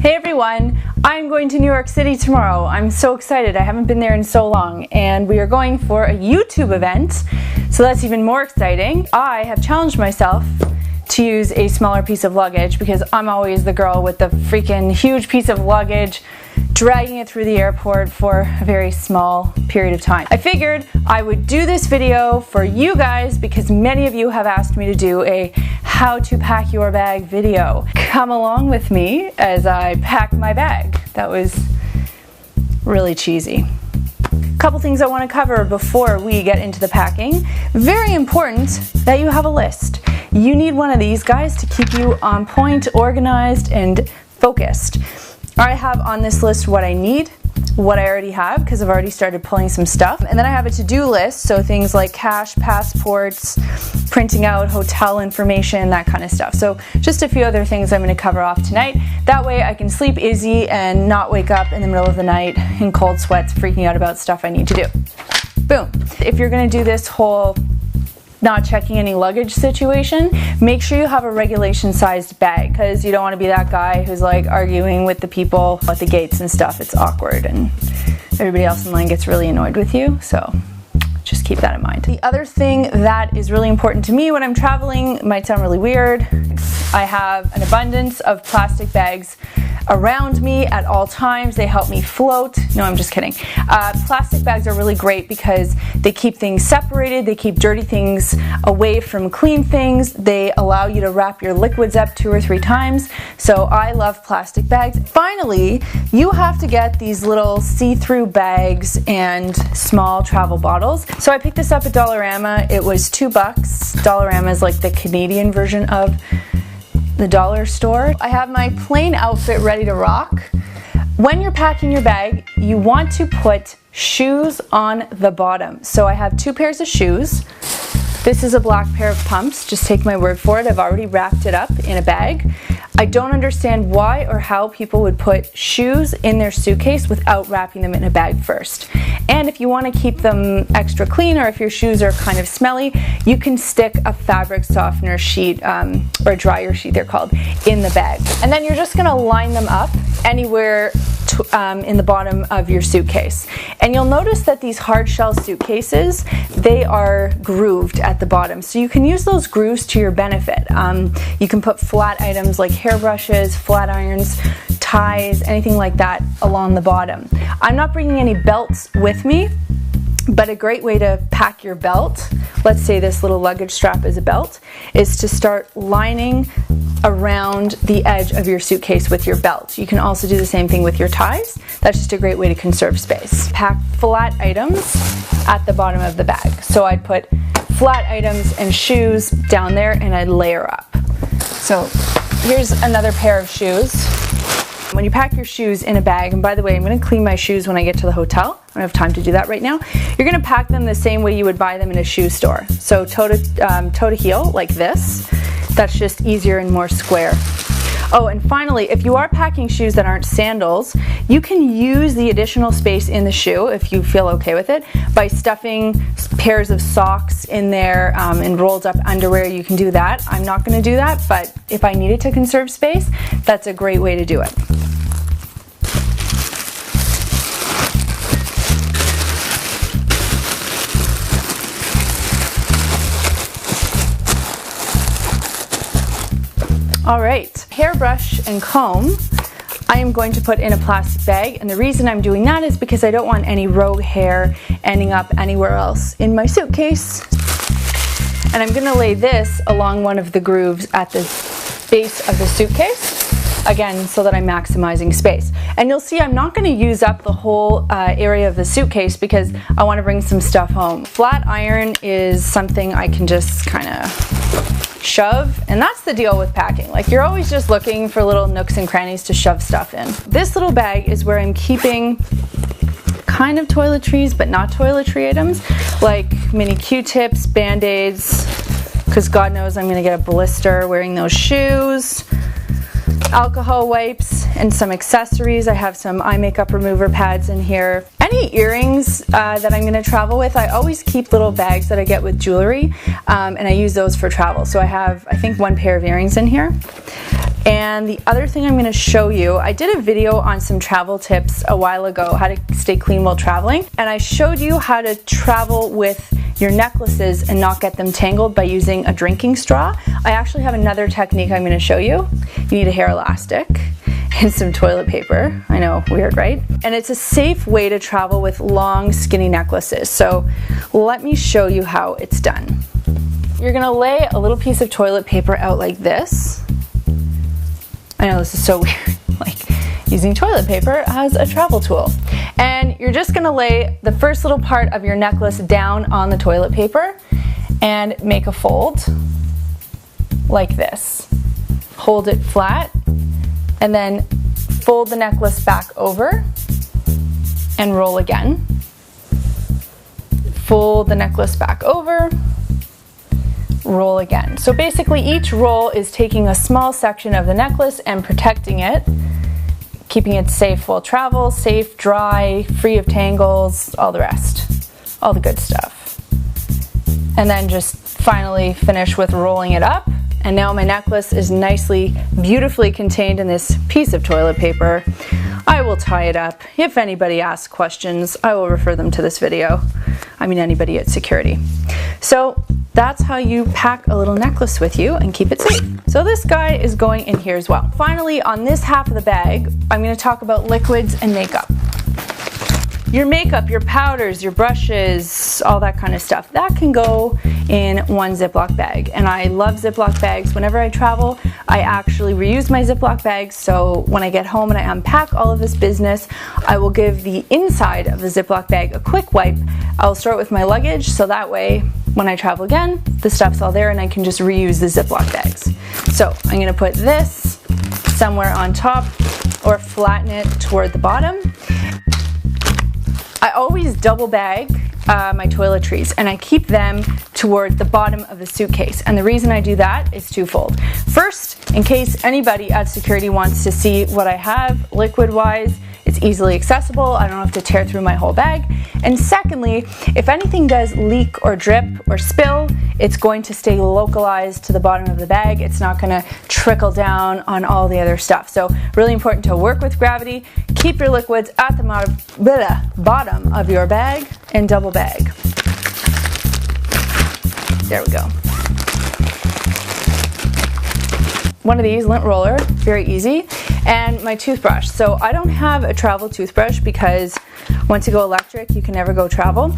Hey everyone, I'm going to New York City tomorrow. I'm so excited. I haven't been there in so long, and we are going for a YouTube event, so that's even more exciting. I have challenged myself to use a smaller piece of luggage because I'm always the girl with the freaking huge piece of luggage dragging it through the airport for a very small period of time. I figured I would do this video for you guys because many of you have asked me to do a how to pack your bag video. Come along with me as I pack my bag. That was really cheesy. Couple things I want to cover before we get into the packing. Very important that you have a list. You need one of these guys to keep you on point, organized, and focused. I have on this list what I need, what I already have, because I've already started pulling some stuff. And then I have a to-do list, so things like cash, passports, printing out hotel information, that kind of stuff. So just a few other things I'm going to cover off tonight. That way I can sleep easy and not wake up in the middle of the night in cold sweats freaking out about stuff I need to do. Boom. If you're going to do this whole not checking any luggage situation, make sure you have a regulation sized bag, because you don't want to be that guy who's like arguing with the people at the gates and stuff. It's awkward and everybody else in line gets really annoyed with you, so just keep that in mind. The other thing that is really important to me when I'm traveling, might sound really weird, I have an abundance of plastic bags around me at all times. They help me float. No, I'm just kidding. Plastic bags are really great because they keep things separated, they keep dirty things away from clean things, they allow you to wrap your liquids up 2 or 3 times, so I love plastic bags. Finally, you have to get these little see-through bags and small travel bottles. So I picked this up at Dollarama. It was $2. Dollarama is like the Canadian version of the dollar store. I have my plain outfit ready to rock. When you're packing your bag, you want to put shoes on the bottom. So I have 2 pairs of shoes. This is a black pair of pumps. Just take my word for it. I've already wrapped it up in a bag. I don't understand why or how people would put shoes in their suitcase without wrapping them in a bag first. And if you want to keep them extra clean, or if your shoes are kind of smelly, you can stick a fabric softener sheet, or a dryer sheet they're called, in the bag. And then you're just going to line them up anywhere in the bottom of your suitcase. And you'll notice that these hard shell suitcases, they are grooved at the bottom. So you can use those grooves to your benefit. You can put flat items like hairbrushes, flat irons, ties, anything like that along the bottom. I'm not bringing any belts with me, but a great way to pack your belt, let's say this little luggage strap is a belt, is to start lining around the edge of your suitcase with your belt. You can also do the same thing with your ties. That's just a great way to conserve space. Pack flat items at the bottom of the bag. So I'd put flat items and shoes down there and I'd layer up. So here's another pair of shoes. When you pack your shoes in a bag, and by the way, I'm going to clean my shoes when I get to the hotel. I don't have time to do that right now. You're going to pack them the same way you would buy them in a shoe store. So toe to heel, like this. That's just easier and more square. Oh, and finally, if you are packing shoes that aren't sandals, you can use the additional space in the shoe, if you feel okay with it, by stuffing pairs of socks in there and rolled up underwear. You can do that. I'm not going to do that, but if I needed to conserve space, that's a great way to do it. All right, hairbrush and comb I am going to put in a plastic bag, and the reason I'm doing that is because I don't want any rogue hair ending up anywhere else in my suitcase. And I'm going to lay this along one of the grooves at the base of the suitcase, again, so that I'm maximizing space. And you'll see I'm not going to use up the whole area of the suitcase because I want to bring some stuff home. Flat iron is something I can just kind of shove, and that's the deal with packing. Like, you're always just looking for little nooks and crannies to shove stuff in. This little bag is where I'm keeping kind of toiletries, but not toiletry items, like mini Q-tips, Band-Aids, because God knows I'm gonna get a blister wearing those shoes, alcohol wipes, and some accessories. I have some eye makeup remover pads in here. Any earrings that I'm going to travel with, I always keep little bags that I get with jewelry, and I use those for travel. So I have, I think, 1 pair of earrings in here. And the other thing I'm going to show you, I did a video on some travel tips a while ago, how to stay clean while traveling, and I showed you how to travel with your necklaces and not get them tangled by using a drinking straw. I actually have another technique I'm going to show you. You need a hair elastic and some toilet paper. I know, weird, right? And it's a safe way to travel with long, skinny necklaces. So let me show you how it's done. You're going to lay a little piece of toilet paper out like this. I know this is so weird, like using toilet paper as a travel tool. And you're just gonna lay the first little part of your necklace down on the toilet paper and make a fold like this. Hold it flat and then fold the necklace back over and roll again. Fold the necklace back over, roll again. So basically each roll is taking a small section of the necklace and protecting it, keeping it safe while travel, safe, dry, free of tangles, all the rest, all the good stuff. And then just finally finish with rolling it up. And now my necklace is nicely, beautifully contained in this piece of toilet paper. I will tie it up. If anybody asks questions, I will refer them to this video. I mean, anybody at security. So that's how you pack a little necklace with you and keep it safe. So this guy is going in here as well. Finally, on this half of the bag, I'm going to talk about liquids and makeup. Your makeup, your powders, your brushes, all that kind of stuff, that can go in one Ziploc bag. And I love Ziploc bags. Whenever I travel, I actually reuse my Ziploc bags. So when I get home and I unpack all of this business, I will give the inside of the Ziploc bag a quick wipe. I'll start with my luggage, so that way when I travel again, the stuff's all there and I can just reuse the Ziploc bags. So I'm gonna put this somewhere on top or flatten it toward the bottom. I always double bag my toiletries and I keep them toward the bottom of the suitcase. And the reason I do that is twofold. First, in case anybody at security wants to see what I have liquid-wise, it's easily accessible. I don't have to tear through my whole bag. And secondly, if anything does leak or drip or spill, it's going to stay localized to the bottom of the bag. It's not going to trickle down on all the other stuff. So really important to work with gravity. Keep your liquids at the bottom of your bag and double bag. There we go. One of these, lint roller, very easy, and my toothbrush. So I don't have a travel toothbrush because once you go electric, you can never go travel.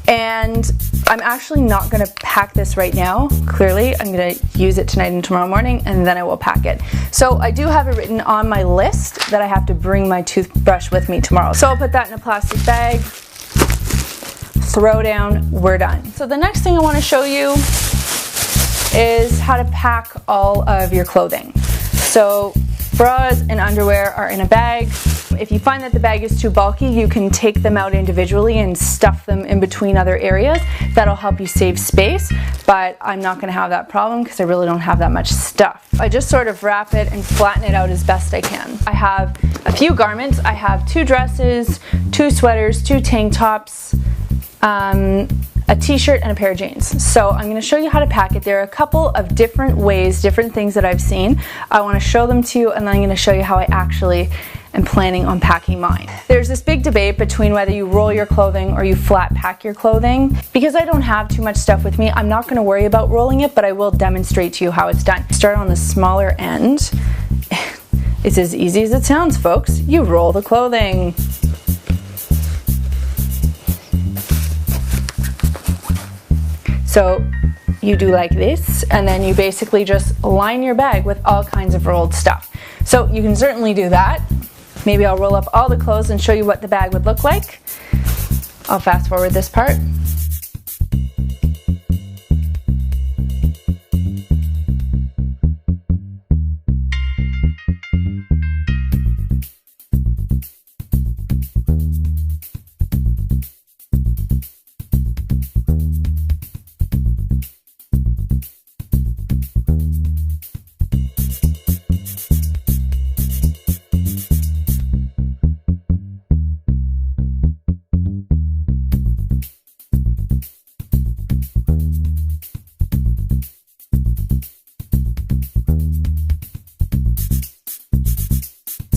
And I'm actually not gonna pack this right now, clearly. I'm gonna use it tonight and tomorrow morning, and then I will pack it. So I do have it written on my list that I have to bring my toothbrush with me tomorrow. So I'll put that in a plastic bag, throw down, we're done. So the next thing I wanna show you is how to pack all of your clothing. So bras and underwear are in a bag. If you find that the bag is too bulky, you can take them out individually and stuff them in between other areas. That'll help you save space, but I'm not gonna have that problem because I really don't have that much stuff. I just sort of wrap it and flatten it out as best I can. I have a few garments. I have 2 dresses, 2 sweaters, 2 tank tops, a t-shirt and a pair of jeans. So I'm going to show you how to pack it. There are a couple of different ways, different things that I've seen. I want to show them to you, and then I'm going to show you how I actually am planning on packing mine. There's this big debate between whether you roll your clothing or you flat pack your clothing. Because I don't have too much stuff with me, I'm not going to worry about rolling it, but I will demonstrate to you how it's done. Start on the smaller end. It's as easy as it sounds, folks. You roll the clothing. So you do like this, and then you basically just line your bag with all kinds of rolled stuff. So you can certainly do that. Maybe I'll roll up all the clothes and show you what the bag would look like. I'll fast forward this part.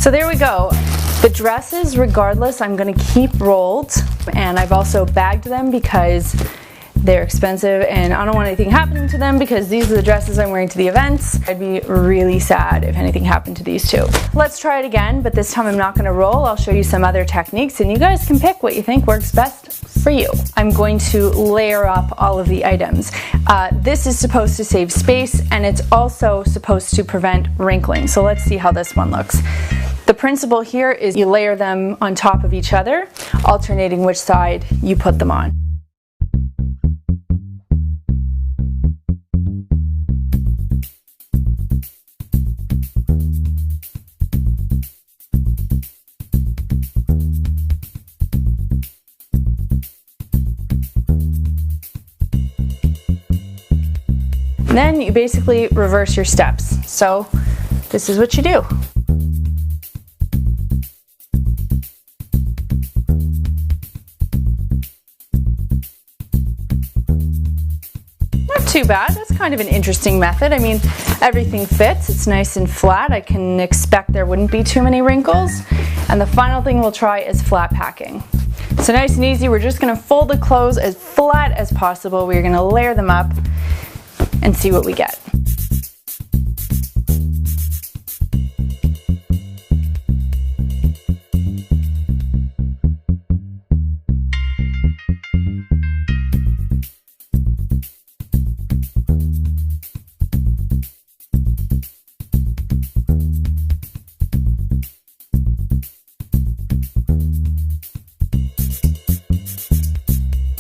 So there we go. The dresses, regardless, I'm gonna keep rolled, and I've also bagged them because they're expensive and I don't want anything happening to them because these are the dresses I'm wearing to the events. I'd be really sad if anything happened to these two. Let's try it again, but this time I'm not gonna roll. I'll show you some other techniques and you guys can pick what you think works best for you. I'm going to layer up all of the items. This is supposed to save space and it's also supposed to prevent wrinkling. So let's see how this one looks. The principle here is you layer them on top of each other, alternating which side you put them on. Then you basically reverse your steps. So this is what you do. Not too bad. That's kind of an interesting method. I mean, everything fits. It's nice and flat. I can expect there wouldn't be too many wrinkles. And the final thing we'll try is flat packing. So nice and easy. We're just going to fold the clothes as flat as possible. We're going to layer them up and see what we get.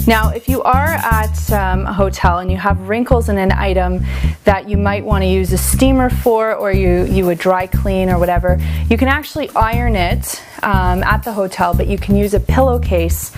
Now, if you are at a hotel and you have wrinkles in an item that you might want to use a steamer for, or you would dry clean or whatever, you can actually iron it at the hotel, but you can use a pillowcase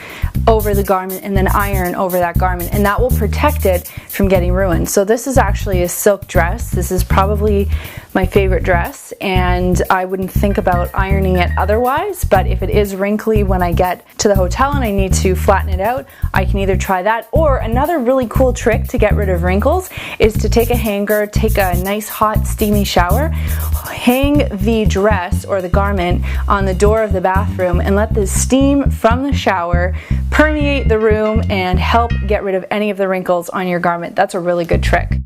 over the garment and then iron over that garment, and that will protect it from getting ruined. So this is actually a silk dress. This is probably my favorite dress, and I wouldn't think about ironing it otherwise, but if it is wrinkly when I get to the hotel and I need to flatten it out, I can either try that, or another really cool trick to get rid of wrinkles is to take a hanger, take a nice hot steamy shower, hang the dress or the garment on the door of the bathroom and let the steam from the shower permeate the room and help get rid of any of the wrinkles on your garment. That's a really good trick.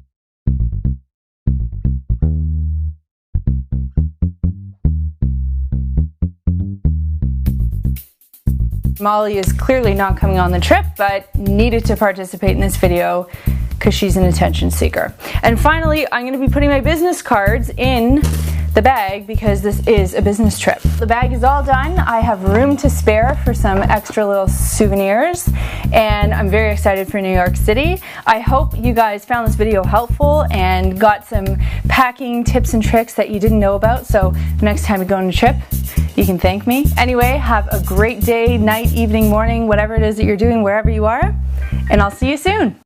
Molly is clearly not coming on the trip, but needed to participate in this video because she's an attention seeker. And finally, I'm going to be putting my business cards in the bag because this is a business trip. The bag is all done. I have room to spare for some extra little souvenirs, and I'm very excited for New York City. I hope you guys found this video helpful and got some packing tips and tricks that you didn't know about, so next time you go on a trip, you can thank me. Anyway, have a great day, night, evening, morning, whatever it is that you're doing, wherever you are, and I'll see you soon.